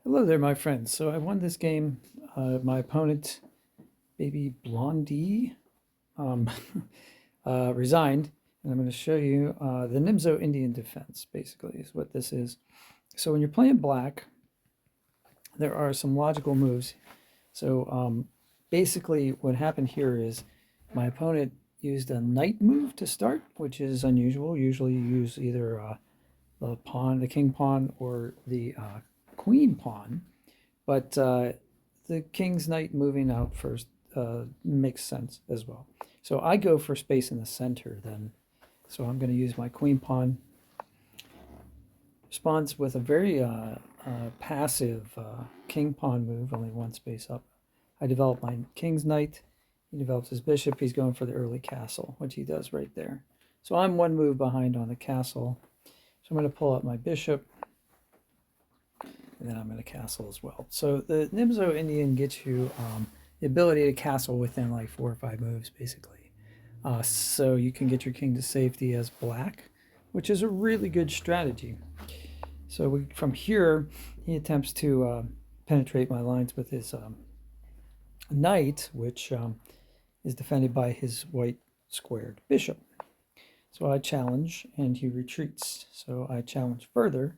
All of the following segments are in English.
Hello there, my friends. So I won this game. My opponent, Baby Blondie, um, resigned, and I'm going to show you the Nimzo Indian defense. Basically, is what this is. So when you're playing black, there are some logical moves. So basically, what happened here is my opponent used a knight move to start, which is unusual. Usually, you use either the pawn, the king pawn, or the queen pawn. But the king's knight moving out first makes sense as well. So I go for space in the center then. So I'm going to use my queen pawn. Responds with a very passive king pawn move, only one space up. I develop my king's knight. He develops his bishop. He's going for the early castle, which he does right there. So I'm one move behind on the castle. So I'm going to pull out my bishop. And then I'm going to castle as well. So the Nimzo Indian gets you the ability to castle within like 4 or 5 moves, basically. So you can get your king to safety as black, which is a really good strategy. So from here, he attempts to penetrate my lines with his knight, which is defended by his white squared bishop. So I challenge, and he retreats. So I challenge further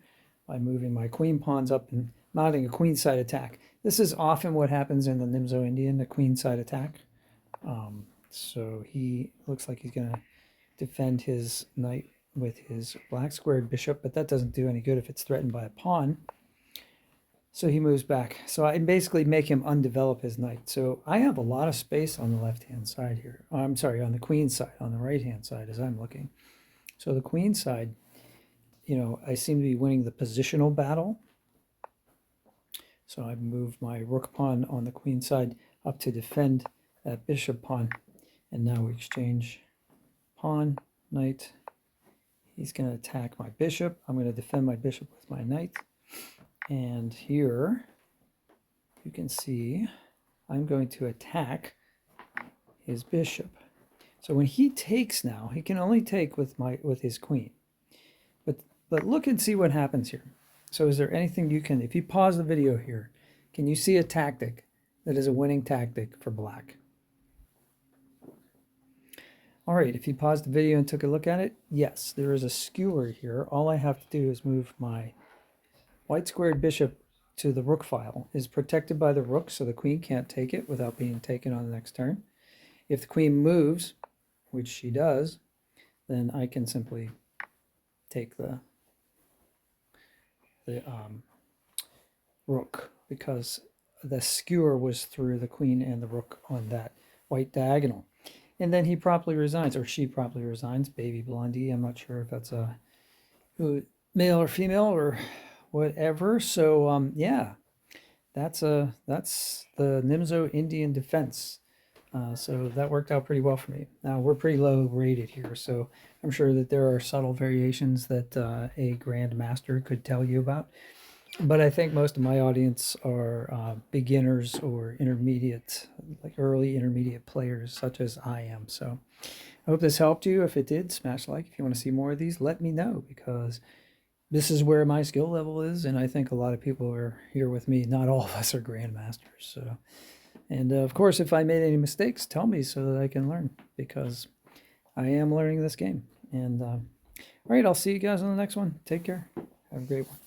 by moving my queen pawns up and mounting a queenside attack. This is often what happens in the Nimzo Indian, the queenside attack. So he looks like he's going to defend his knight with his black squared bishop, but that doesn't do any good if it's threatened by a pawn. So he moves back. So I basically make him undevelop his knight. So I have a lot of space on the left-hand side here. I'm sorry, on the queen side, on the right-hand side as I'm looking. So the queen side, you know, I seem to be winning the positional battle. So I move my rook pawn on the queen side up to defend that bishop pawn. And now we exchange pawn, knight. He's going to attack my bishop. I'm going to defend my bishop with my knight. And here you can see I'm going to attack his bishop. So when he takes now, he can only take with his queen. But look and see what happens here. So is there anything you can, if you pause the video here, can you see a tactic that is a winning tactic for black? All right, if you paused the video and took a look at it, yes, there is a skewer here. All I have to do is move my white squared bishop to the rook file. Is protected by the rook, so the queen can't take it without being taken on the next turn. If the queen moves, which she does, then I can simply take the rook, because the skewer was through the queen and the rook on that white diagonal. And then he promptly resigns, or she promptly resigns, Baby Blondie. I'm not sure if that's a male or female or whatever. So yeah, that's the Nimzo Indian defense. So that worked out pretty well for me. Now we're pretty low rated here, so I'm sure that there are subtle variations that a grandmaster could tell you about. But I think most of my audience are beginners or intermediate, like early intermediate players, such as I am. So I hope this helped you. If it did, smash like. If you want to see more of these, let me know, because this is where my skill level is, and I think a lot of people are here with me. Not all of us are grandmasters. So, and of course, if I made any mistakes, tell me so that I can learn, because I am learning this game. And all right, I'll see you guys on the next one. Take care. Have a great one.